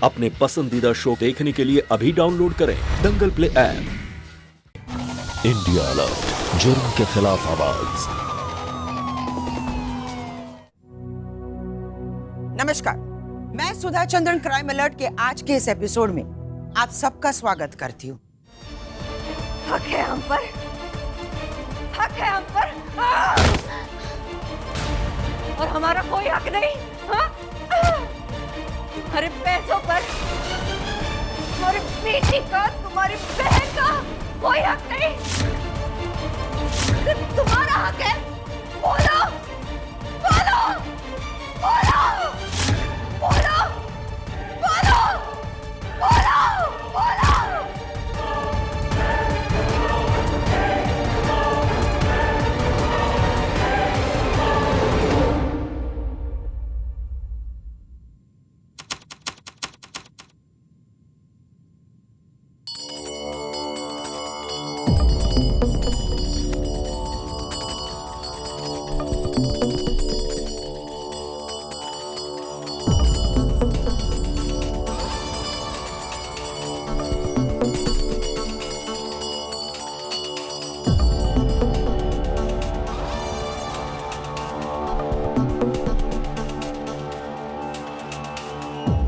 अपने पसंदीदा शो देखने के लिए अभी डाउनलोड करें दंगल प्ले ऐप। इंडिया अलर्ट, जुर्म के खिलाफ आवाज। नमस्कार, मैं सुधा चंद्रन क्राइम अलर्ट के आज के इस एपिसोड में आप सबका स्वागत करती हूँ। हक है हम पर, हक है हम पर, और हमारा कोई हक नहीं। हाँ? तुम्हारे पैसों पर, तुम्हारी बेटी का, तुम्हारी बहन का कोई हक नहीं। सिर्फ तुम्हारा हक है। बोलो, बोलो, बोलो, बोलो, बोलो, बोलो, बोलो।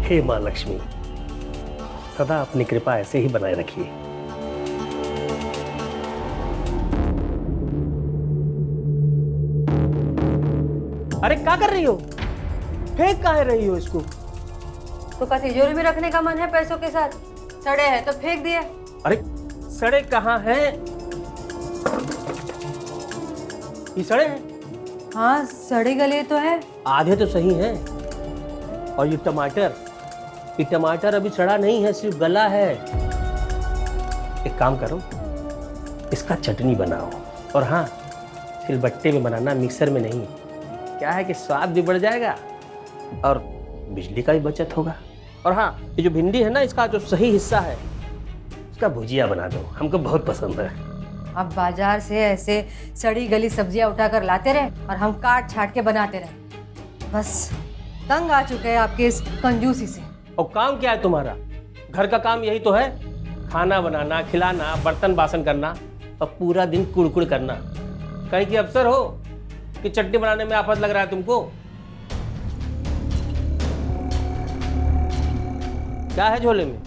हे माँ लक्ष्मी, सदा अपनी कृपा ऐसे ही बनाए रखिए। अरे क्या कर रही हो? फेंक काहे रही हो इसको? तो का तिजोरी में रखने का मन है पैसों के साथ? सड़े हैं तो फेंक दिए। अरे सड़े कहाँ हैं? ये सड़े हैं? हाँ, सड़े गले तो है। आधे तो सही हैं। और ये टमाटर अभी सड़ा नहीं है, सिर्फ गला है। एक काम करो, इसका चटनी बनाओ। और हाँ, सिलबट्टे में बनाना, मिक्सर में नहीं। क्या है कि स्वाद भी बढ़ जाएगा और बिजली का भी बचत होगा। और हाँ, ये जो भिंडी है ना, इसका जो सही हिस्सा है उसका भुजिया बना दो, हमको बहुत पसंद है। अब बाजार से ऐसे सड़ी गली सब्जियां उठाकर लाते रहे और हम काट छाट के बनाते रहे। बस तंग आ चुके हैं आपके इस कंजूसी से। और काम क्या है तुम्हारा? घर का काम यही तो है, खाना बनाना, खिलाना, बर्तन बासन करना और पूरा दिन कुड़कुड़ करना। कहीं की अफसर हो कि चटनी बनाने में आफत लग रहा है तुमको? क्या है झोले में?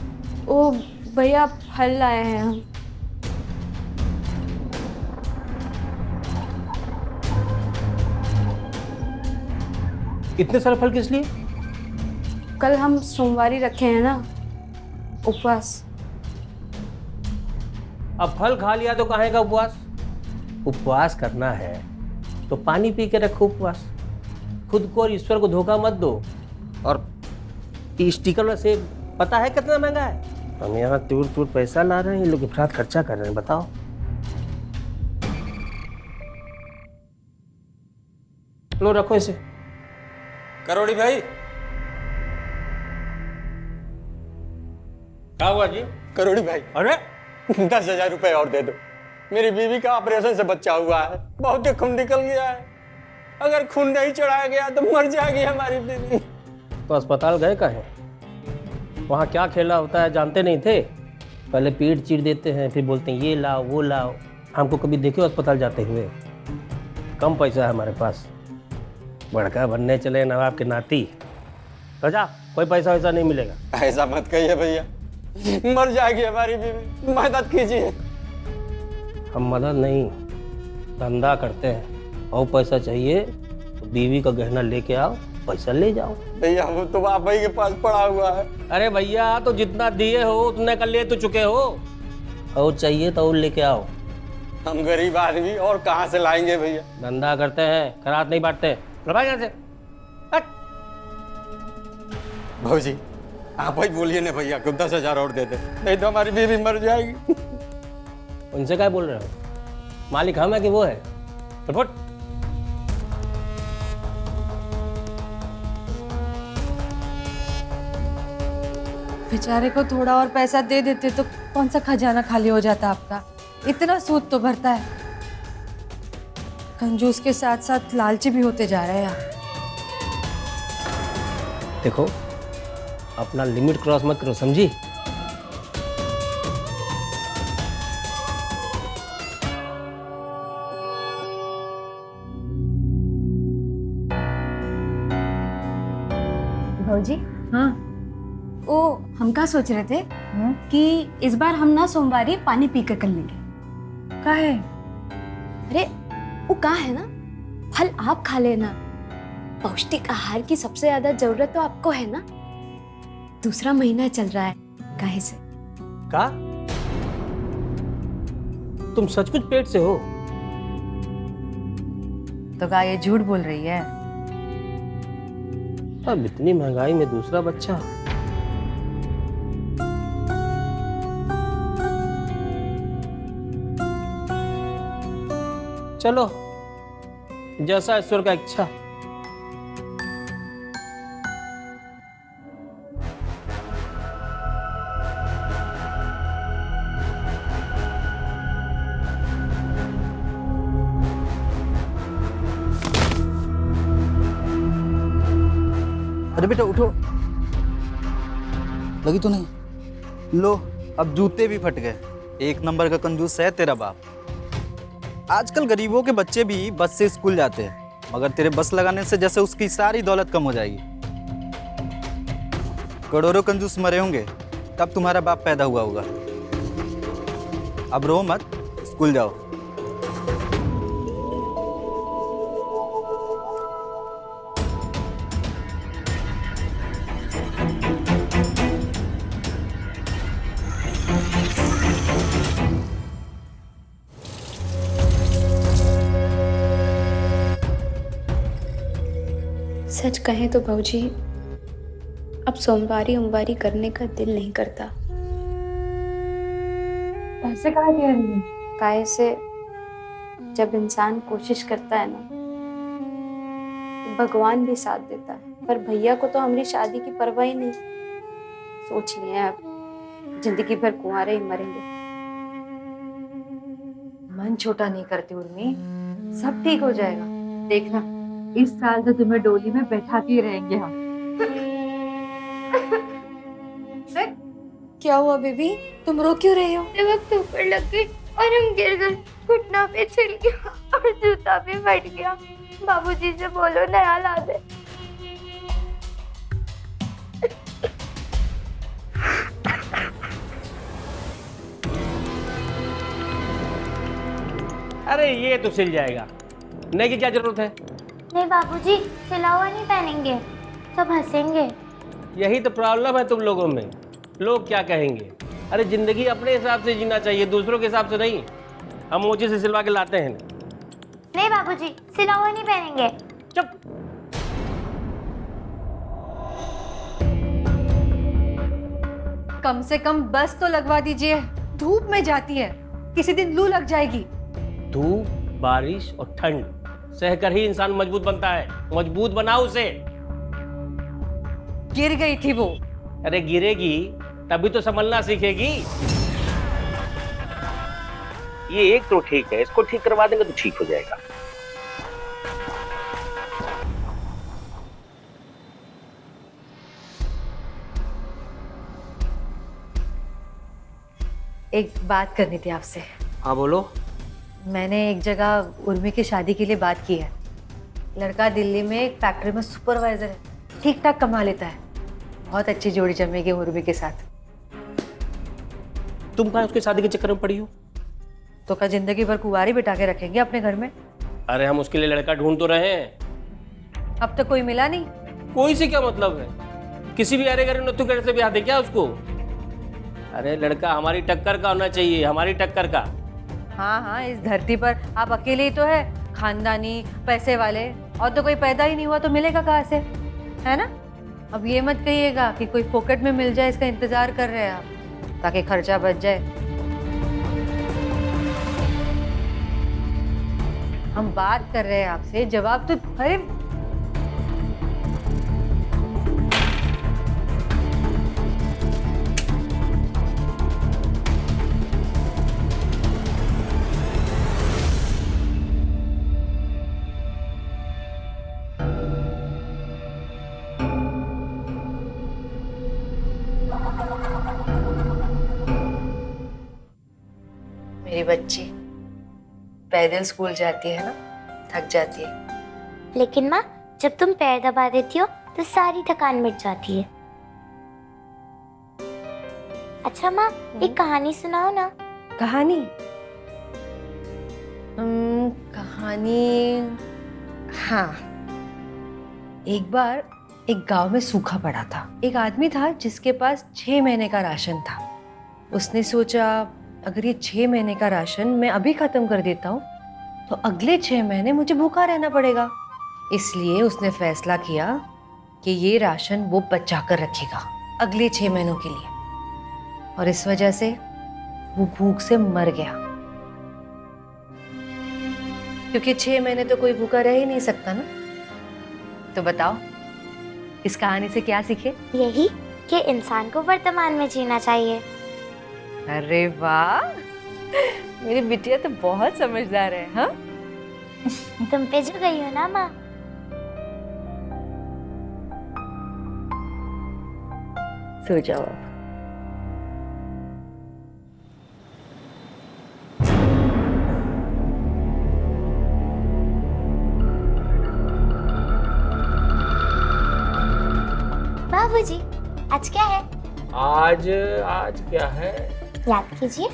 ओ भैया, फल लाए हैं हम। इतने सारे फल किस लिए? कल हम सोमवारी रखे हैं ना, उपवास। अब फल खा लिया तो काहे का उपवास? उपवास करना है तो पानी पी के रखो उपवास। खुद को और ईश्वर को धोखा मत दो। और स्टिकर वाला सेब पता है कितना महंगा है? हम यहाँ दूर दूर पैसा ला रहे हैं, ये लोग इफरात खर्चा कर रहे हैं। बताओ। लो रखो इसे। करोड़ी भाई, क्या हुआ जी? करोड़ी भाई, अरे 10,000 रुपए और दे दो। मेरी बीवी का ऑपरेशन से बच्चा हुआ है, बहुत ही खून निकल गया है। अगर खून नहीं चढ़ाया गया तो मर जाएगी हमारी बीवी। तो अस्पताल गए कहे? वहाँ क्या खेला होता है जानते नहीं थे? पहले पेट चीर देते हैं, फिर बोलते हैं ये लाओ वो लाओ। हमको कभी देखे हो अस्पताल जाते हुए? कम पैसा है हमारे पास, बड़का बनने चले नवाब के नाती। राजा, कोई पैसा वैसा नहीं मिलेगा। ऐसा मत कहिए भैया, मर जाएगी हमारी बीवी, मदद कीजिए। हम मदद नहीं, धंधा करते हैं। और पैसा चाहिए तो बीवी का गहना लेके आओ, पैसा ले जाओ। भैया वो तो आप भाई के पास पड़ा हुआ है। अरे भैया, तो जितना दिए हो उतने का ले तो चुके हो। और चाहिए तो और लेके आओ। हम गरीब आदमी और कहाँ से लाएंगे भैया? धंधा करते हैं, खराब नहीं बांटते। लगा यहाँ से। हट। भाजी, आप ही बोलिए ना भैया को 10,000 और दे दे, नहीं तो हमारी बीवी मर जाएगी। उनसे क्या बोल रहे हो? मालिक हम है कि वो है? फुट। बेचारे को थोड़ा और पैसा दे देते तो कौन सा खजाना खाली हो जाता आपका। इतना सूद तो भरता है। कंजूस के साथ साथ लालची भी होते जा रहे हैं आप। देखो, अपना लिमिट क्रॉस मत करो, समझी? भौजी, हाँ ओ हम का सोच रहे थे कि इस बार हम ना सोमवारी पानी पी कर लेंगे। का है? अरे वो का है ना, फल आप खा लेना, पौष्टिक आहार की सबसे ज्यादा जरूरत तो आपको है ना। दूसरा महीना चल रहा है, काहे से? का? तुम सचमुच पेट से हो? तो का ये झूठ बोल रही है? अब इतनी महंगाई में दूसरा बच्चा। चलो, जैसा ईश्वर का इच्छा। अरे बेटा उठो, लगी तो नहीं? लो, अब जूते भी फट गए। एक नंबर का कंजूस है तेरा बाप। आजकल गरीबों के बच्चे भी बस से स्कूल जाते हैं, मगर तेरे बस लगाने से जैसे उसकी सारी दौलत कम हो जाएगी। करोड़ों कंजूस मरे होंगे तब तुम्हारा बाप पैदा हुआ होगा। अब रो मत, स्कूल जाओ। सच कहें तो भाऊजी, अब सोमवारी उमवारी करने का दिल नहीं करता। ऐसे कहा कह रही है? काहे से जब इंसान कोशिश करता है ना, तो भगवान भी साथ देता है। पर भैया को तो हमारी शादी की परवाह ही नहीं। सोच लिए अब जिंदगी भर कुंवारे ही मरेंगे। मन छोटा नहीं करती उर्मी, सब ठीक हो जाएगा। देखना, इस साल तो तुम्हें डोली में बैठा के रहेंगे हम। क्या हुआ बेबी, तुम रो क्यों रहे हो? वक्त ऊपर लग गई और हम गिर गए, घुटना पे छिल गया और जूता भी फट गया। बाबूजी से बोलो नया ला दे। अरे ये तो सिल जाएगा, नए की क्या जरूरत है? नहीं बाबूजी, सिला हुआ नहीं पहनेंगे, सब हंसेंगे। यही तो प्रॉब्लम है तुम लोगों में। लोग क्या कहेंगे? अरे जिंदगी अपने हिसाब से जीना चाहिए, दूसरों के हिसाब से नहीं। हम मोची से सिलवा के लाते हैं। नहीं बाबूजी, सिला हुआ नहीं पहनेंगे। चुप। कम से कम बस तो लगवा दीजिए, धूप में जाती है, किसी दिन लू लग जाएगी। धूप, बारिश और ठंड सहकर ही इंसान मजबूत बनता है। मजबूत बनाओ उसे। गिर गई थी वो। अरे गिरेगी तभी तो संभलना सीखेगी। ये एक तो ठीक है, इसको ठीक करवा देंगे तो ठीक हो जाएगा। एक बात करनी थी आपसे। हाँ बोलो। मैंने एक जगह उर्मी की शादी के लिए बात की है। लड़का दिल्ली में एक फैक्ट्री में सुपरवाइजर है, ठीक ठाक कमा लेता है। बहुत अच्छी जोड़ी जमेगी उर्मी के साथ। तुम कहाँ उसकी शादी के चक्कर में पड़ी हो? तो क्या जिंदगी भर कुंवारी बिठा के रखेंगे अपने घर में? अरे हम उसके लिए लड़का ढूंढ तो रहे हैं। अब तक कोई मिला नहीं। कोई से क्या मतलब है? किसी भी अरे गरीब नत्थु से ब्याह दे क्या उसको? अरे लड़का हमारी टक्कर का होना चाहिए, हमारी टक्कर का। हाँ हाँ, इस धरती पर आप अकेले ही तो है खानदानी, पैसे वाले, और तो कोई पैदा ही नहीं हुआ तो मिलेगा कहाँ से, है ना? अब ये मत कहिएगा कि कोई फोकट में मिल जाए, इसका इंतजार कर रहे हैं आप, ताकि खर्चा बच जाए। हम बात कर रहे हैं आपसे, जवाब तो अरे मेरी बच्ची पैदल स्कूल जाती है ना, थक जाती है। लेकिन माँ, जब तुम पैर दबा देती हो तो सारी थकान मिट जाती है। अच्छा माँ, एक कहानी सुनाओ ना। कहानी? कहानी, हाँ। एक बार एक गांव में सूखा पड़ा था। एक आदमी था जिसके पास 6 महीने का राशन था। उसने सोचा अगर ये 6 महीने का राशन मैं अभी खत्म कर देता हूँ तो अगले 6 महीने मुझे भूखा रहना पड़ेगा। इसलिए उसने फैसला किया कि ये राशन वो बचा कर रखेगा अगले 6 महीनों के लिए, और इस वजह से वो भूख से मर गया। क्योंकि 6 महीने तो कोई भूखा रह ही नहीं सकता ना। तो बताओ इस कहानी से क्या सीखे? यही कि इंसान को वर्तमान में जीना चाहिए। अरे वाह, मेरी बिटिया तो बहुत समझदार है। हाँ, तुम पे जो गई हो ना माँ। सो जाओ अब। बाबूजी, आज क्या है? आज क्या है? याद कीजिए।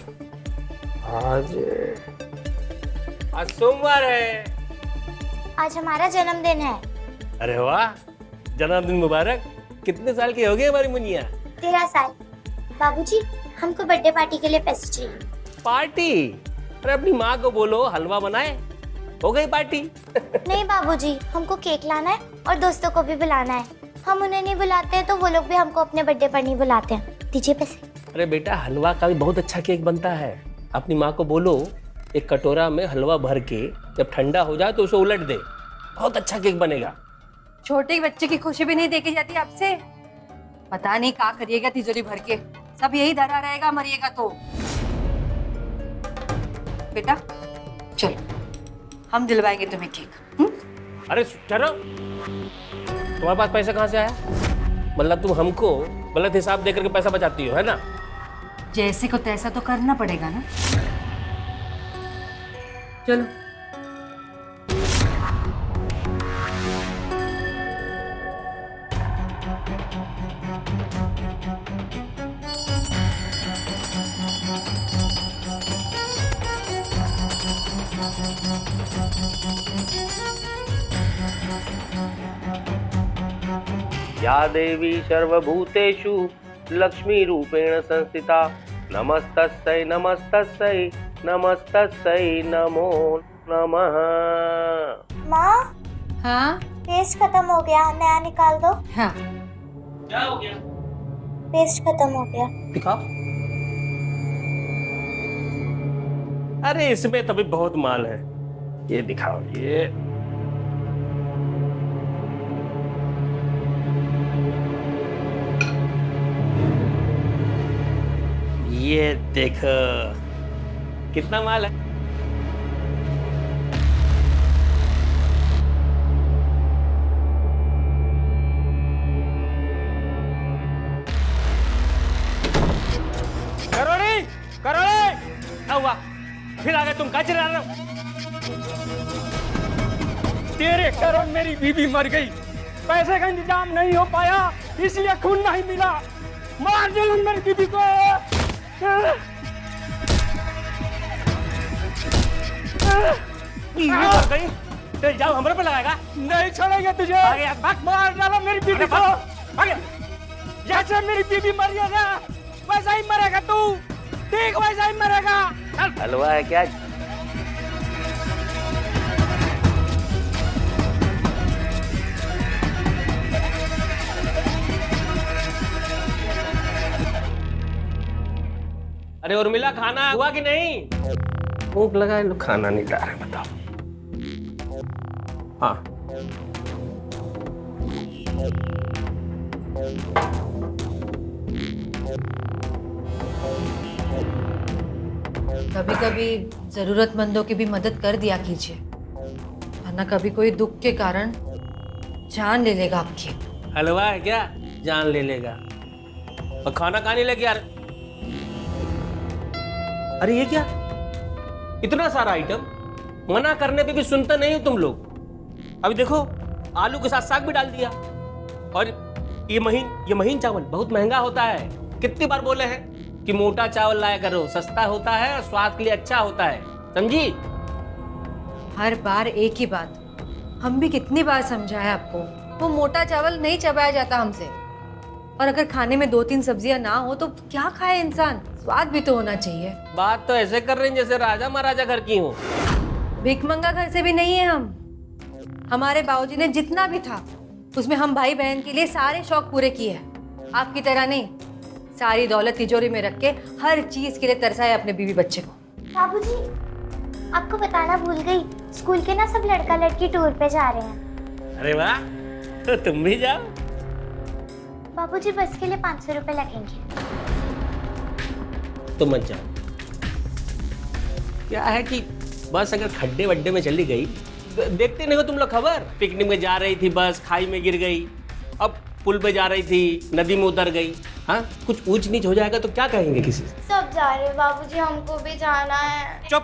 आज सोमवार है। आज हमारा जन्मदिन है। अरे वाह, जन्मदिन मुबारक। कितने साल की हो गई हमारी मुनिया? 13 साल। बाबूजी, हमको बर्थडे पार्टी के लिए पैसे चाहिए। पार्टी? अरे अपनी माँ को बोलो हलवा बनाए, हो गई पार्टी। नहीं बाबूजी, हमको केक लाना है और दोस्तों को भी बुलाना है। हम उन्हें नहीं बुलाते तो वो लोग भी हमको अपने बर्थडे पर नहीं बुलाते हैं। दीजिए पैसे। अरे बेटा, हलवा का भी बहुत अच्छा केक बनता है। अपनी माँ को बोलो एक कटोरा में हलवा भर के जब ठंडा हो जाए तो उसे उलट दे, बहुत अच्छा केक बनेगा। छोटे बच्चे की खुशी भी नहीं देखी जाती आपसे। पता नहीं क्या करिएगा तिजोरी भर के, सब यही धरा रहेगा, मरिएगा तो। बेटा चलो, हम दिलवाएंगे तुम्हें केक। अरे ठहरो, तुम्हारे पास पैसा कहाँ से आया? मतलब तुम हमको गलत हिसाब देकर के पैसा बचाती हो, है ना? जैसे को तैसा तो करना पड़ेगा ना। चलो। या देवी सर्वभूतेषु लक्ष्मी रूपेण संस्थिता नमस्तस्यै नमस्तस्यै नमस्तस्यै नमो नमः। माँ, हाँ पेस्ट खत्म हो गया, नया निकाल दो। हाँ। क्या हो गया? पेस्ट खत्म हो गया। दिखाओ। अरे इसमें तभी बहुत माल है, ये दिखाओ। ये देखो कितना माल है। करोड़ी क्या हुआ? फिर आ गए तुम, क्या चिल्ला रहे हो? तेरे कारण मेरी बीवी मर गई, पैसे का इंतजाम नहीं हो पाया, इसलिए खून नहीं मिला। मार दे मेरी बीवी को। मर गई तो इल्जाम हमारे पे लगाएगा? नहीं छोड़ेंगे तुझे। मार डालो मेरी बीवी को। जैसे मेरी बीवी मरी है ना, वैसा ही मरेगा तू। ठीक वैसा ही मरेगा। हलवा है क्या? अरे उर्मिला, खाना हुआ कि नहीं? भूख लगा है, लोग खाना नहीं ला रहे, बताओ। हाँ, कभी कभी जरूरतमंदों की भी मदद कर दिया कीजिए, वरना कभी कोई दुख के कारण जान ले लेगा आपकी। हलवा है क्या जान ले लेगा? और खाना कहाँ नहीं लेके यार? अरे ये क्या, इतना सारा आइटम, मना करने पे भी सुनते नहीं हो तुम लोग। अभी देखो आलू के साथ साग भी डाल दिया। और ये महीन चावल बहुत महंगा होता है। कितनी बार बोले हैं कि मोटा चावल लाया करो, सस्ता होता है और स्वास्थ्य के लिए अच्छा होता है, समझी? हर बार एक ही बात, हम भी कितनी बार समझाया आपको, वो मोटा चावल नहीं चबाया जाता हमसे। और अगर खाने में 2-3 सब्जियां ना हो तो क्या खाए इंसान? स्वाद भी तो होना चाहिए। बात तो ऐसे कर रही हैं जैसे राजा महाराजा घर की हो। भिखमंगा घर से भी नहीं है हम। हमारे बाबूजी ने जितना भी था उसमें हम भाई बहन के लिए सारे शौक पूरे किए हैं। आपकी तरह नहीं, सारी दौलत तिजोरी में रख के हर चीज के लिए तरसाए अपने बीवी बच्चे को। बाबूजी, आपको बताना भूल गई, स्कूल के ना सब लड़का लड़की टूर पे जा रहे हैं। अरे वाह, तो तुम भी जाओ। बाबूजी बस के लिए 500 रुपए लगेंगे। तुम मत जाओ। क्या है कि बस अगर खड्डे वड्डे में चली गई, देखते नहीं हो तुम लोग खबर? पिकनिक में जा रही थी बस, खाई में गिर गई, अब पुल पे जा रही थी, नदी में उतर गई। हाँ, कुछ ऊंच नीच हो जाएगा तो क्या कहेंगे किसी से? सब जा रहे हैं बाबूजी, हमको भी जाना है। चुप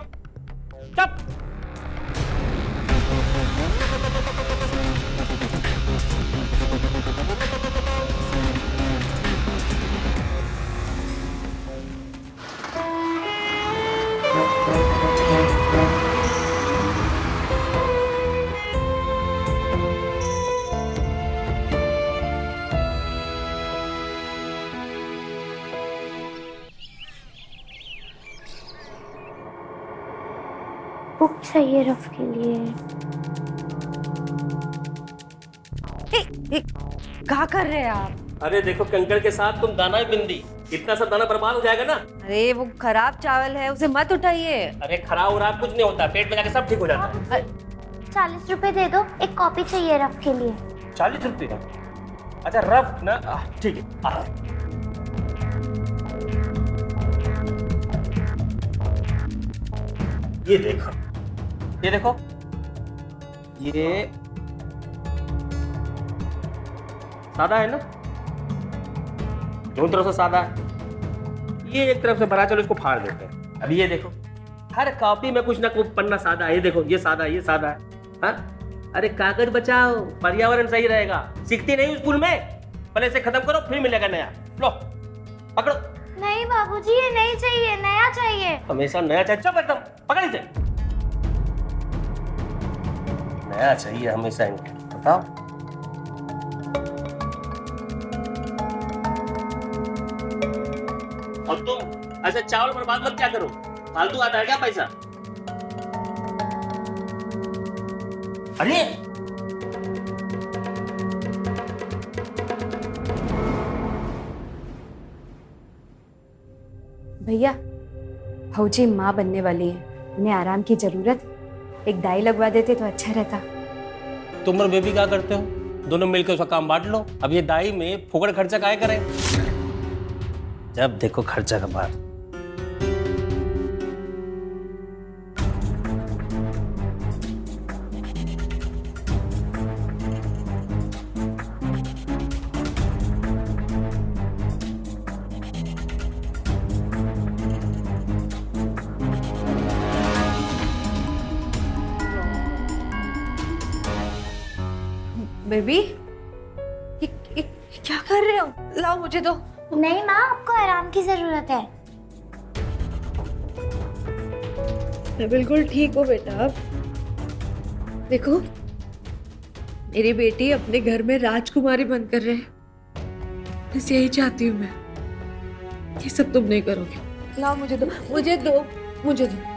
चुप। बुक चाहिए रफ के लिए। क्या कर रहे हैं आप? अरे देखो, कंकड़ के साथ तुम दाना ही बिंदी, इतना सा दाना बर्बाद हो जाएगा ना। अरे वो खराब चावल है, उसे मत उठाइए। अरे खराब उराब कुछ नहीं होता, पेट में जाके सब ठीक हो जाता है। 40 रुपए दे दो, एक कॉपी चाहिए रफ के लिए। 40 रुपये का? अच्छा रफ ना, ठीक है आ रहा। ये देखो, ये देखो, ये सादा है ना, दोनों तरफ से सादा है। ये एक तरफ से भरा, चलो इसको फाड़ देते हैं। अब ये देखो, हर कॉपी में कुछ ना कुछ पन्ना सादा है। ये देखो, ये सादा है, ये सादा है। हाँ, अरे कागज बचाओ, पर्यावरण सही रहेगा। सीखती नहीं स्कूल में? पहले से खत्म करो, फिर मिलेगा नया। लो पकड़ो। नहीं बाबूजी, ये नहीं चाहिए, नया चाहिए। हमेशा नया चाहिए? चुप एकदम, पकड़ इसे। नया चाहिए हमेशा इनको, बताओ। और तुम ऐसे चावल बर्बाद मत क्या करो, फालतू आता है क्या पैसा? अरे भैया, भौजी माँ बनने वाली है, उन्हें आराम की जरूरत, एक दाई लगवा देते तो अच्छा रहता। तुम और बेबी क्या करते हो? दोनों मिलकर उसका काम बांट लो। अब ये दाई में फोकट खर्चा काहे करें? जब देखो खर्चा का बात। बेबी, ये क्या कर रहे हो? लाओ मुझे दो। नहीं माँ, आपको आराम की जरूरत है। मैं बिल्कुल ठीक हूँ बेटा। अब देखो, मेरी बेटी अपने घर में राजकुमारी बनकर रहे, बस यही चाहती हूँ मैं। ये सब तुम नहीं करोगे। लाओ मुझे दो, मुझे दो, मुझे दो।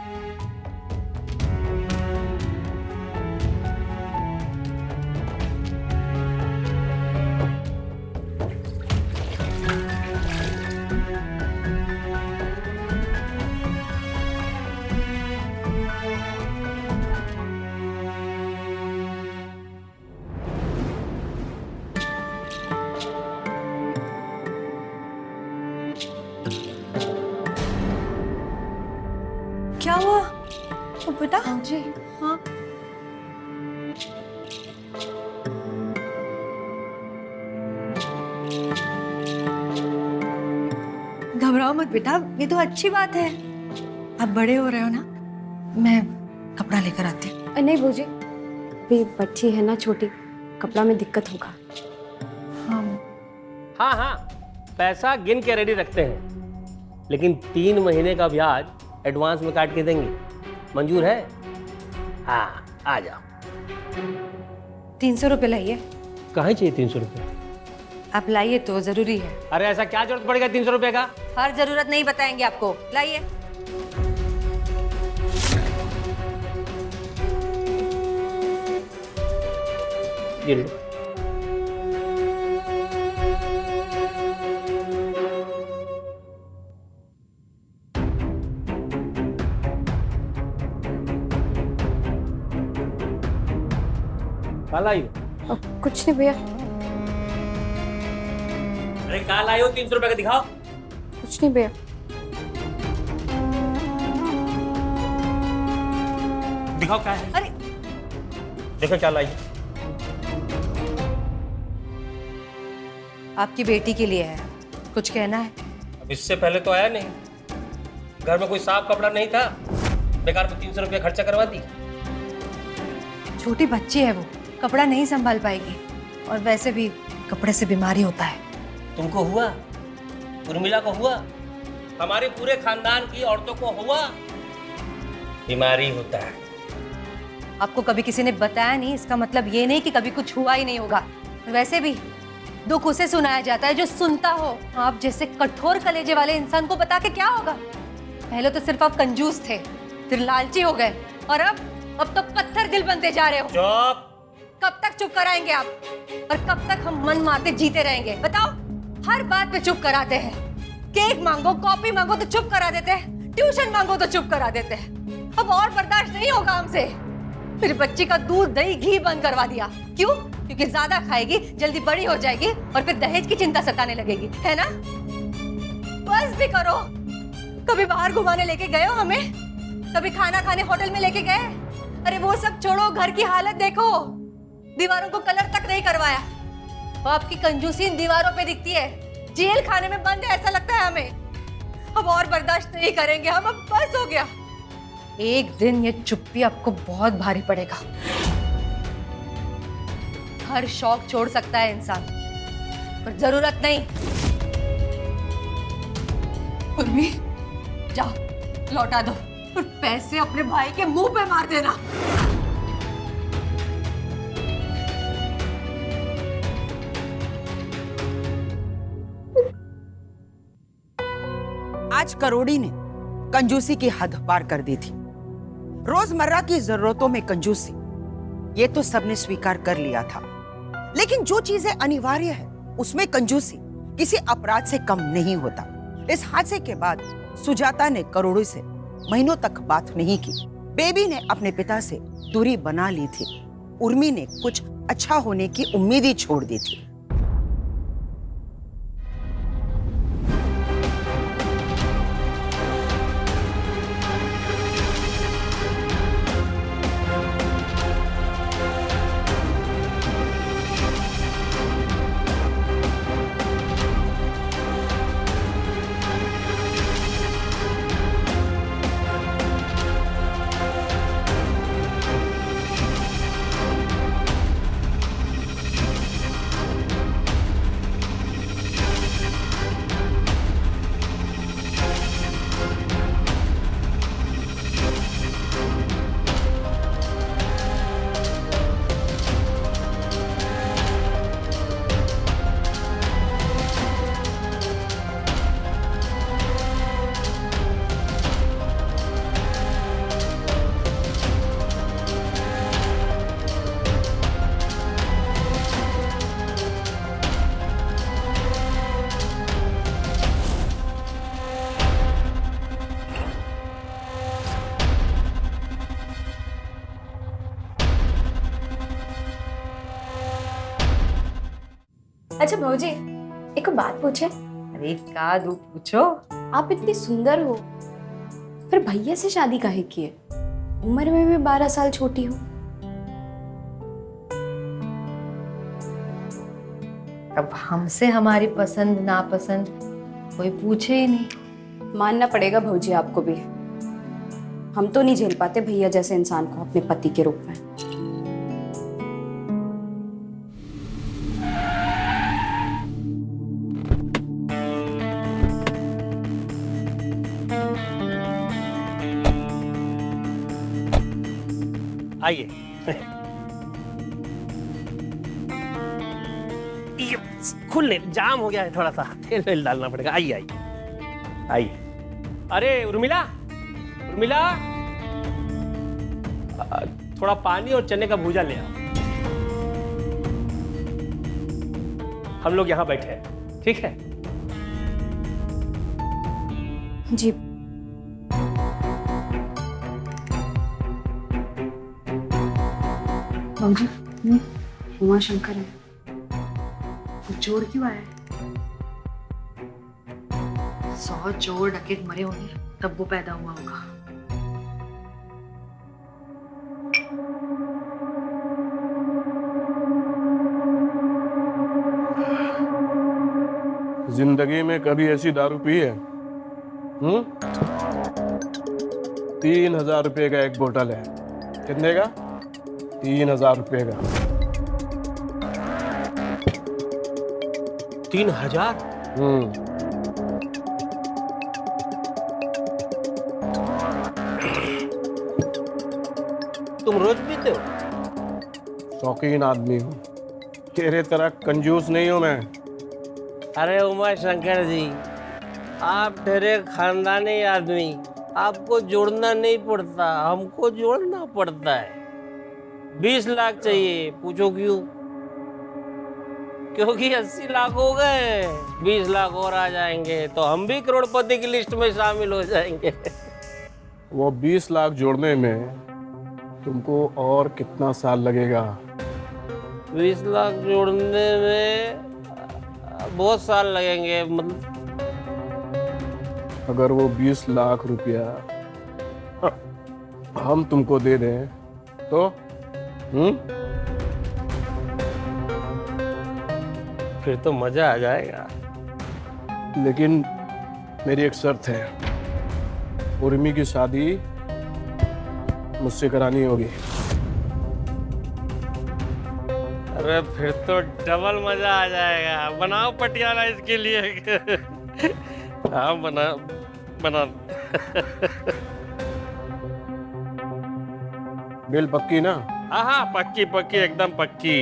क्या हुआ? ओ बेटा जी, हाँ घबराओ मत बेटा, ये तो अच्छी बात है। आप बड़े हो रहे हो ना, मैं कपड़ा लेकर आती हूँ। नहीं भौजी, अभी बच्ची है ना छोटी, कपड़ा में दिक्कत होगा। हाँ हाँ, पैसा गिन के रेडी रखते हैं, लेकिन 3 महीने का ब्याज एडवांस में काट के देंगे। मंजूर है? हाँ, आ जाओ। 300 रुपये लाइए। कहाँ चाहिए 300 रुपये? आप लाइए तो जरूरी है। अरे ऐसा क्या जरूरत पड़ेगा 300 रुपये का? हर जरूरत नहीं बताएंगे आपको, लाइए। ये लो। कल आई हो? कुछ नहीं भैया, अरे कल आई हो? 300 रुपये का दिखाओ। कुछ नहीं भैया। दिखाओ क्या है। अरे देखो क्या लाई। आपकी बेटी के लिए है, कुछ कहना है? अब इससे पहले तो आया नहीं, घर में कोई साफ कपड़ा नहीं था, बेकार में 300 रुपये खर्चा करवा दी। छोटी बच्ची है वो, कपड़ा नहीं संभाल पाएगी, और वैसे भी कपड़े से बीमारी होता है। तुमको हुआ, उर्मिला को हुआ, हमारे पूरे खानदान की औरतों को हुआ, बीमारी होता है। आपको कभी किसी ने बताया नहीं, इसका मतलब ये नहीं कि कभी कुछ हुआ ही नहीं होगा। वैसे भी दुख उसे सुनाया जाता है जो सुनता हो। आप जैसे कठोर कलेजे वाले इंसान को बता के क्या होगा? पहले तो सिर्फ आप कंजूस थे, फिर लालची हो गए, और अब तो पत्थर दिल बनते जा रहे हो। चुप। कब तक चुप कराएंगे आप? और कब तक हम मन मारते जीते रहेंगे? बताओ, हर बात पे चुप कराते हैं। केक मांगो, कॉपी मांगो तो चुप करा देते हैं, ट्यूशन मांगो तो चुप करा देते हैं। अब और बर्दाश्त नहीं होगा हमसे। फिर बच्ची का दूध, दही, घी बंद करवा दिया। क्यों? क्योंकि ज्यादा खाएगी, जल्दी बड़ी हो जाएगी, और फिर दहेज की चिंता सताने लगेगी, है ना? बस भी करो। कभी बाहर घुमाने लेके गए हो हमें? कभी खाना खाने होटल में लेके गए? अरे वो सब छोड़ो, घर की हालत देखो, दीवारों को कलर तक नहीं करवाया। वो आपकी कंजूसी इन दीवारों पे दिखती है, जेल खाने में बंद है ऐसा लगता है हमें। अब और बर्दाश्त नहीं करेंगे हम, अब बस हो गया। एक दिन ये चुप्पी आपको बहुत भारी पड़ेगा। हर शौक छोड़ सकता है इंसान, पर जरूरत नहीं। उर्मी, जाओ लौटा दो, और पैसे अपने भाई के मुंह पे मार देना। आज करोड़ी ने कंजूसी की हद पार कर दी थी। रोजमर्रा की जरूरतों में कंजूसी, ये तो सबने स्वीकार कर लिया था, लेकिन जो चीजें अनिवार्य है उसमें कंजूसी किसी अपराध से कम नहीं होता। इस हादसे के बाद सुजाता ने करोड़ी से महीनों तक बात नहीं की। बेबी ने अपने पिता से दूरी बना ली थी। उर्मी ने कुछ अच्छा होने की उम्मीद ही छोड़ दी थी। अच्छा भौजी, एक बात पूछे? अरे का दू पूछो। आप इतनी सुंदर हो, फिर भैया से शादी काहे की है? उम्र में भी 12 साल छोटी हो। अब हमसे हमारी पसंद नापसंद कोई पूछे ही नहीं। मानना पड़ेगा भौजी आपको भी, हम तो नहीं झेल पाते भैया जैसे इंसान को अपने पति के रूप में। आइए। ये खुलने जाम हो गया है, थोड़ा सा तेल वेल डालना पड़ेगा। आइए आइए आइए। अरे उर्मिला, उर्मिला, थोड़ा पानी और चने का भूजा ले आओ। हम लोग यहाँ बैठे हैं, ठीक है? जी। बाबूजी, उमा शंकर है। चोर क्यों आया है? 100 चोर डकैत मरे होंगे तब वो पैदा हुआ होगा। जिंदगी में कभी ऐसी दारू पी है? 3,000 रुपए का एक बोतल है। कितने का? 3,000 रुपए का। 3,000? तुम रोज पीते हो? शौकीन आदमी हूँ, तेरे तरह कंजूस नहीं हूँ मैं। अरे उमा शंकर जी, आप ठहरे खानदानी आदमी, आपको जोड़ना नहीं पड़ता, हमको जोड़ना पड़ता है। 20 लाख चाहिए, पूछो क्यों? क्योंकि 80 लाख हो गए, 20 लाख और आ जाएंगे तो हम भी करोड़पति की लिस्ट में शामिल हो जाएंगे। वो 20 लाख जोड़ने में तुमको और कितना साल लगेगा? 20 लाख जोड़ने में बहुत साल लगेंगे। मतलब अगर वो 20 लाख रुपया हम तुमको दे दें तो? फिर तो मजा आ जाएगा। लेकिन मेरी एक शर्त है, उर्मी की शादी मुझसे करानी होगी। अरे फिर तो डबल मजा आ जाएगा। बनाओ पटियाला इसके लिए। हाँ बना। बिल पक्की ना? हाँ पक्की पक्की, एकदम पक्की।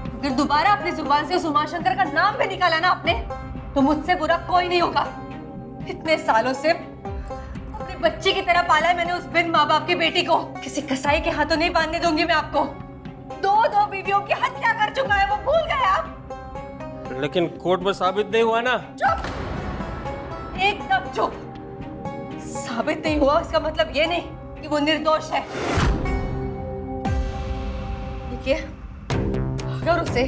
अगर दोबारा अपनी जुबान से उमाशंकर का नाम भी निकाला ना आपने, तो मुझसे बुरा कोई नहीं होगा। इतने सालों से अपनी बच्ची की तरह पाला है मैंने उस बिन माँ बाप की बेटी को। किसी कसाई के हाथों नहीं बांधने दूंगी मैं आपको। 2 बीवियों की हत्या कर चुका है वो, भूल गए आप? लेकिन कोर्ट में साबित नहीं हुआ ना। चुप, एकदम चुप। साबित नहीं हुआ इसका मतलब ये नहीं कि वो निर्दोष है। देखिए, अगर उसे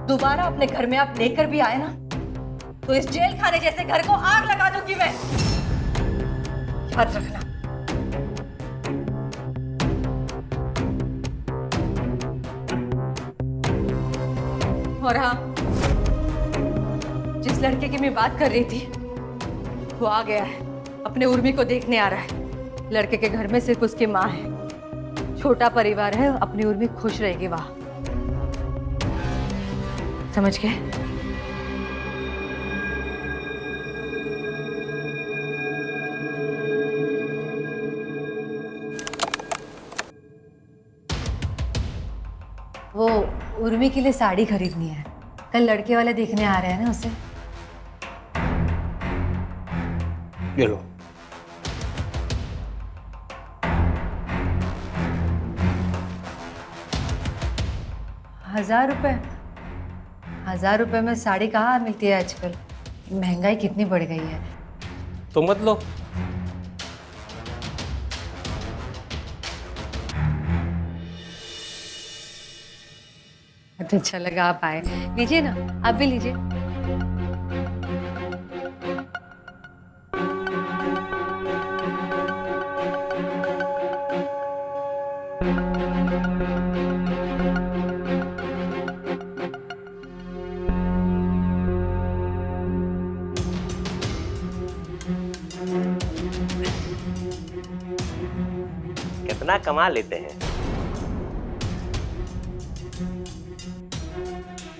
दोबारा अपने घर में आप लेकर भी आए ना, तो इस जेल खाने जैसे घर को आग लगा दूंगी मैं। याद रखना। और हाँ, जिस लड़के की मैं बात कर रही थी वो आ गया है, अपने उर्मी को देखने आ रहा है। लड़के के घर में सिर्फ उसकी माँ है, छोटा परिवार है, अपनी उर्मी खुश रहेगी वहां। समझ गए? वो उर्मी के लिए साड़ी खरीदनी है, कल लड़के वाले देखने आ रहे हैं ना उसे। ये लो। ₹1000? 1000 रुपए में साड़ी कहाँ मिलती है आजकल? महंगाई कितनी बढ़ गई है। तो मत लो। अच्छा लगा आप आए, लीजिए ना, आप भी लीजिए। अपना कमा लेते हैं।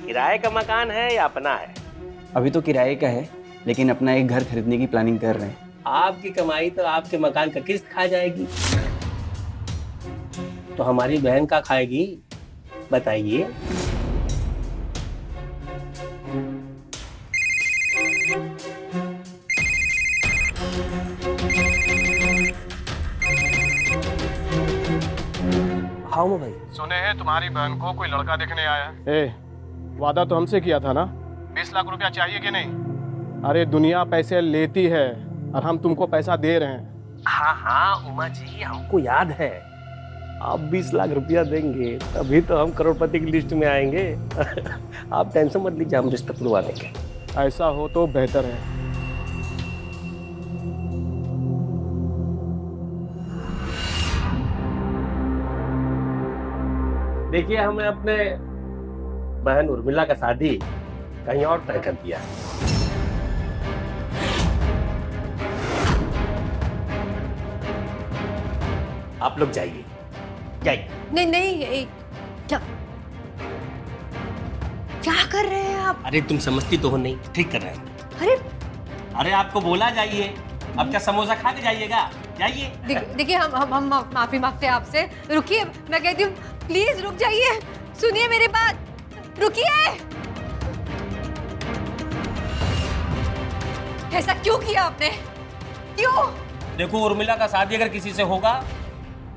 किराए का मकान है या अपना है? अभी तो किराए का है, लेकिन अपना एक घर खरीदने की प्लानिंग कर रहे हैं। आपकी कमाई तो आपके मकान का किस्त खा जाएगी, तो हमारी बहन का खाएगी? बताइए। हाँ भाई, सुने हैं तुम्हारी बहन को कोई लड़का देखने आया है। ए, वादा तो हमसे किया था ना, 20 लाख रुपया चाहिए कि नहीं? अरे दुनिया पैसे लेती है और हम तुमको पैसा दे रहे हैं। हाँ हाँ उमा जी, हमको याद है। आप 20 लाख रुपया देंगे तभी तो हम करोड़पति की लिस्ट में आएंगे। आप टेंशन मत लीजिए, हम रिश्ता तुलवा देंगे। ऐसा हो तो बेहतर है। देखिए, हमने अपने बहन उर्मिला का शादी कहीं और तय कर दिया है। आप लोग जाइए जाइए। नहीं नहीं, क्या क्या कर रहे हैं आप? अरे तुम समझती तो हो नहीं, ठीक कर रहे हैं। अरे अरे आपको बोला जाइए, अब क्या समोसा खा के जाइएगा? जाइए। देखिए, हम माफी मांगते हैं आपसे। रुकिए, मैं कहती हूँ प्लीज रुक जाइए, सुनिए मेरी बात, रुकिए। ऐसा क्यों किया आपने? क्यों? देखो, उर्मिला का शादी अगर किसी से होगा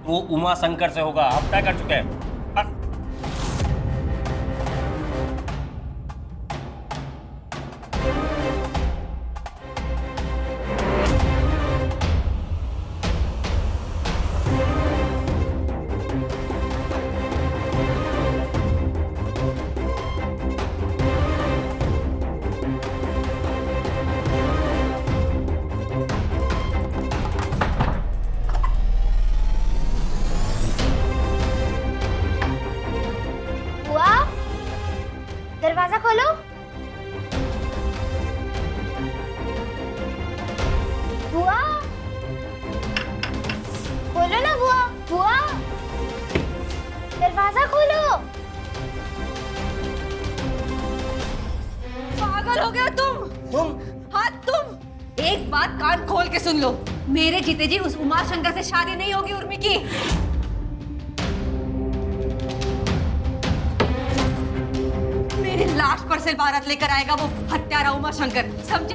तो वो उमा शंकर से होगा, आप तय कर चुके हैं। बुआ, दरवाजा खोलो। बुआ, खोलो ना बुआ। बुआ, दरवाजा खोलो। पागल हो गया तुम? हाँ तुम, एक बात कान खोल के सुन लो, मेरे जीते जी उस उमा शंकर से शादी नहीं होगी उर्मी की। मेरी लाश पर से बारात लेकर आएगा वो हत्यारा उमा शंकर, समझे?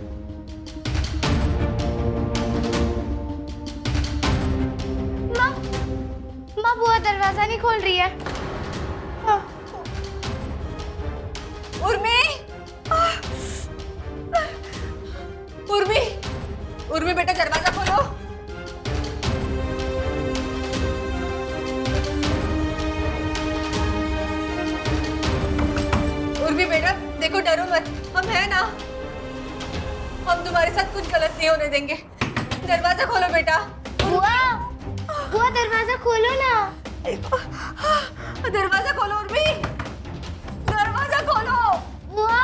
माँ बुआ दरवाजा नहीं खोल रही है। उर्मी, उर्मी, उर्मी बेटा दरवाजा खोलो। उर्मी बेटा देखो, डरो मत, हम हैं ना, हम तुम्हारे साथ कुछ गलत नहीं होने देंगे। दरवाजा खोलो बेटा। बुआ, बुआ दरवाजा खोलो ना। दरवाजा खोलो उर्मी, दरवाजा खोलो। बुआ,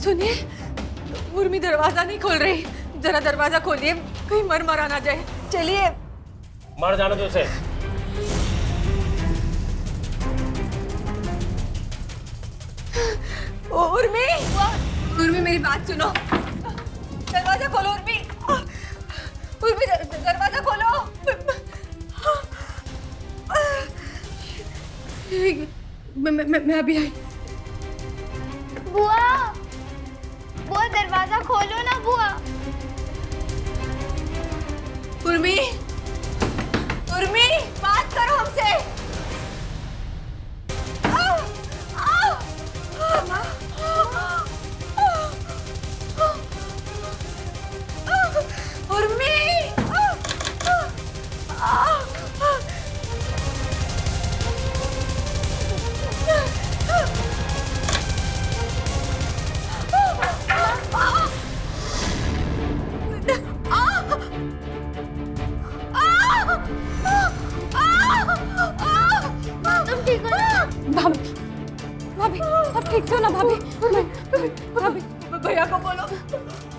सुनिए, उर्मी दरवाजा नहीं खोल रही, जरा दरवाजा खोलिए, कहीं मर मरा ना जाए। चलिए। मर जाने दो उसे। उर्मी, उर्मी मेरी बात सुनो, दरवाजा खोलो उर्मी, उर्मी दरवाजा खोलो। मैं अभी आई। बुआ, बुआ दरवाजा खोलो ना बुआ। उर्मी, उर्मी बात करो हमसे। उर्मी, तुम ठीक हो ना? भाभी, भाभी, आप ठीक हो ना भाभी? भाभी, भैया को बोलो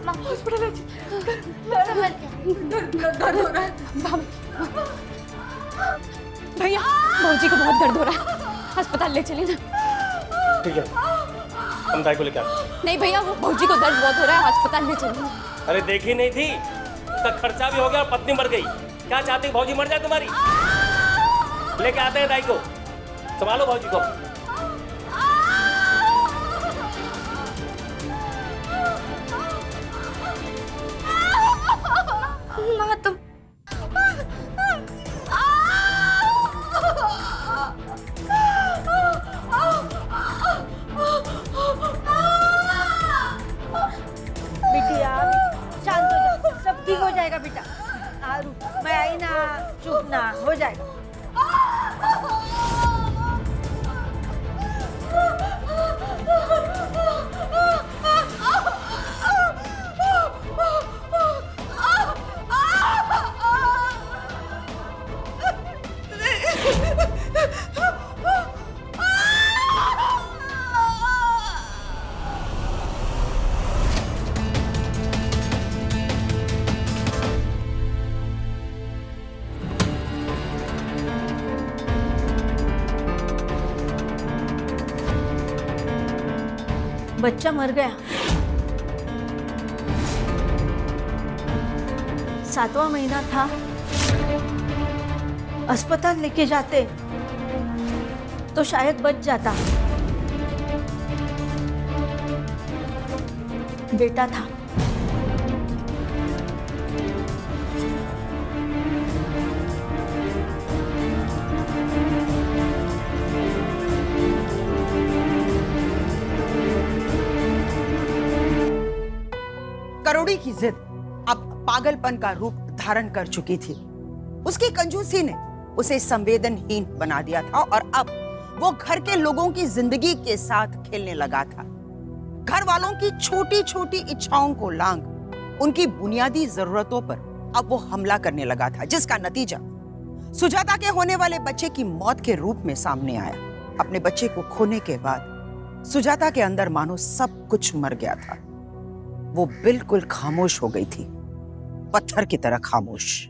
हॉस्पिटल दर्द हो रहा है। भैया भौजी को बहुत दर्द हो रहा है, अस्पताल ले चलिए ना। ठीक है, हम दाई को लेकर आते। नहीं भैया, वो भौजी को दर्द बहुत हो रहा है, अस्पताल ले चलिए। अरे देखी नहीं थी, उसका खर्चा भी हो गया और पत्नी मर गई। क्या चाहती भौजी मर जाए तुम्हारी? लेके आते हैं दाई को, संभालो भौजी को। माँ तुम बिटिया शांत हो जा, सब ठीक हो जाएगा बेटा। आरू मैं आई ना, चुप ना, हो जाएगा। बच्चा मर गया। 7वां महीना था। अस्पताल लेके जाते तो शायद बच जाता। बेटा था। करोड़ी की जिद अब पागलपन का रूप धारण कर चुकी थी। उसकी कंजूसी ने उसे संवेदनहीन बना दिया था और अब वो घर के लोगों की जिंदगी के साथ खेलने लगा था। घर वालों की छोटी छोटी इच्छाओं को लांघ उनकी बुनियादी जरूरतों पर अब वो हमला करने लगा था, जिसका नतीजा सुजाता के होने वाले बच्चे की मौत के रूप में सामने आया। अपने बच्चे को खोने के बाद सुजाता के अंदर मानो सब कुछ मर गया था। वो बिल्कुल खामोश हो गई थी, पत्थर की तरह खामोश।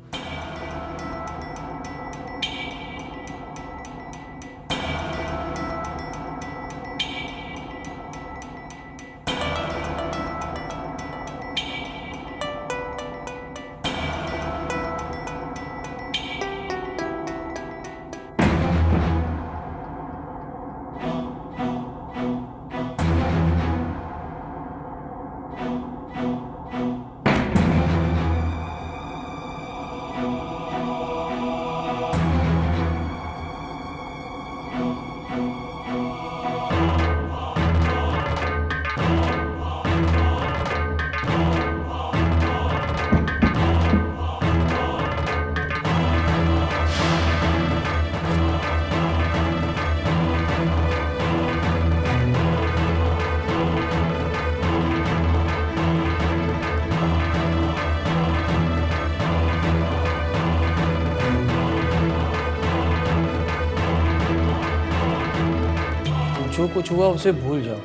जो कुछ हुआ उसे भूल जाओ।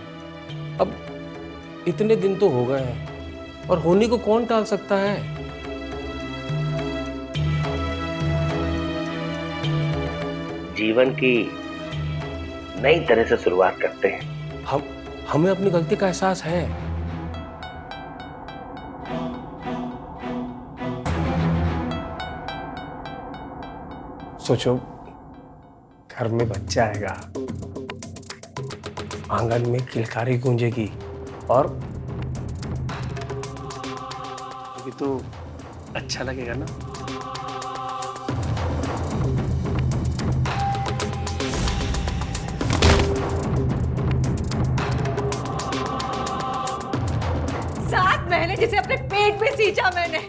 अब इतने दिन तो हो गए हैं और होने को कौन टाल सकता है। जीवन की नई तरह से शुरुआत करते हैं। हमें अपनी गलती का एहसास है। सोचो, घर में बच्चा आएगा, आंगन में किलकारी गूंजेगी और ये तो अच्छा लगेगा ना। सात महीने जिसे अपने पेट में सींचा मैंने,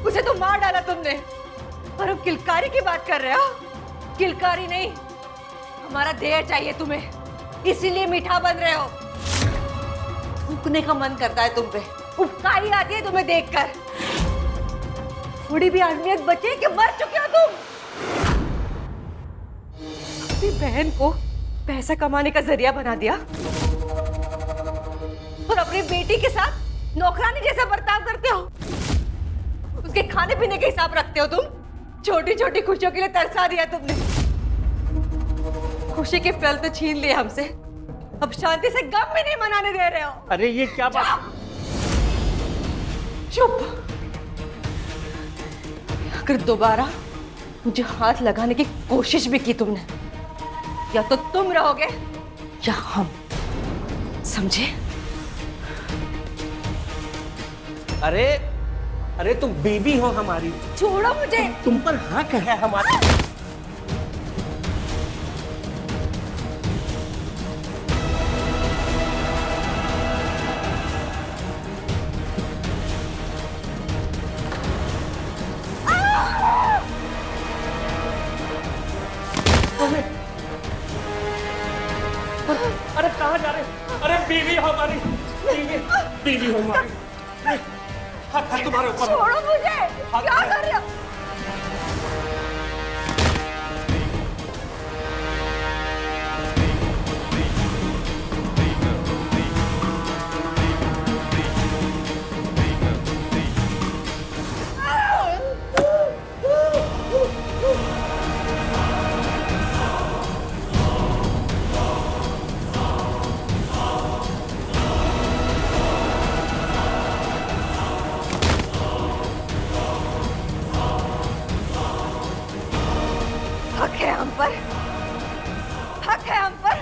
उसे तो मार डाला तुमने, और अब किलकारी की बात कर रहे हो। किलकारी नहीं, हमारा देह चाहिए तुम्हें, इसीलिए मीठा बन रहे हो। थूकने का मन करता है तुम पे, उबकाई आती है तुम्हें देखकर। थोड़ी भी अहमियत बचे कि मर चुके हो तुम। अपनी बहन को पैसा कमाने का जरिया बना दिया। और अपनी बेटी के साथ नौकरानी जैसा बर्ताव करते हो। उसके खाने पीने के हिसाब रखते हो तुम। छोटी छोटी खुशियों के लिए तरसा दिया तुमने। खुशी के फल तो छीन लिए हमसे, अब शांति से गम भी नहीं मनाने दे रहे हो। अरे ये क्या बात? चुप। अगर दोबारा मुझे हाथ लगाने की कोशिश भी की तुमने, या तो तुम रहोगे या हम, समझे? अरे अरे तुम बीबी हो हमारी। छोड़ो मुझे। तुम पर हक है हमारा। अरे कहाँ जा रहे? अरे बीवी हो हमारी, बीवी हो हमारी। हाथ तुम्हारे ऊपर। छोड़ो मुझे। क्या कर रहे हो? हक है हम पर, हक है हम पर,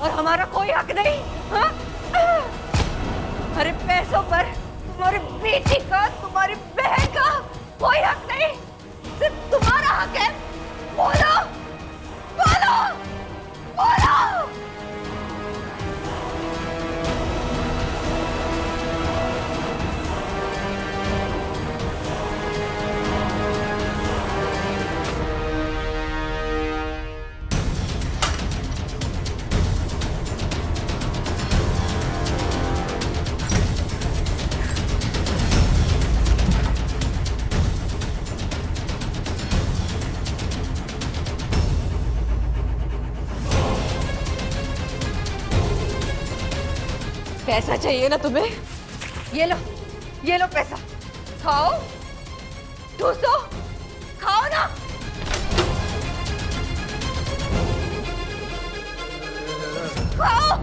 और हमारा कोई हक नहीं। हाँ? हमारे पैसों पर, तुम्हारी बेटी का, तुम्हारी बहन का कोई हक नहीं। सिर्फ तुम्हारा हक है। बोलो, बोलो, बोलो। पैसा चाहिए ना तुम्हें? ये लो पैसा। खाओ, ठूसो, खाओ ना। खाओ।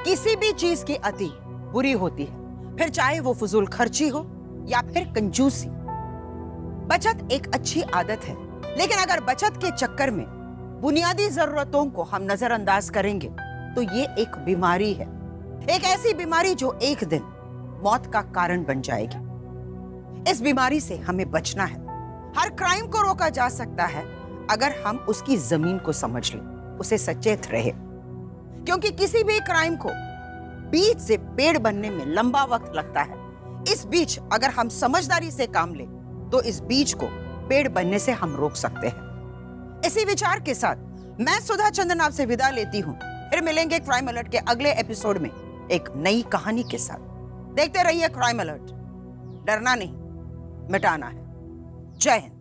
किसी भी चीज की अति बुरी होती है, फिर चाहे वो फजूल खर्ची हो या फिर कंजूसी। बचत एक अच्छी आदत है, लेकिन अगर बचत के चक्कर में बुनियादी जरूरतों को हम नजरअंदाज करेंगे तो ये एक बीमारी है, एक ऐसी बीमारी जो एक दिन मौत का कारण बन जाएगी। इस बीमारी से हमें बचना है। हर क्राइम को रोका जा सकता है अगर हम उसकी जमीन को समझ लें, उसे सचेत रहे, क्योंकि किसी भी क्राइम को बीज से पेड़ बनने में लंबा वक्त लगता है। इस बीच अगर हम समझदारी से काम लें तो इस बीज को पेड़ बनने से हम रोक सकते हैं। इसी विचार के साथ मैं सुधा चंदन आपसे विदा लेती हूं। फिर मिलेंगे क्राइम अलर्ट के अगले एपिसोड में एक नई कहानी के साथ। देखते रहिए क्राइम अलर्ट। डरना नहीं, मिटाना है। जय हिंद।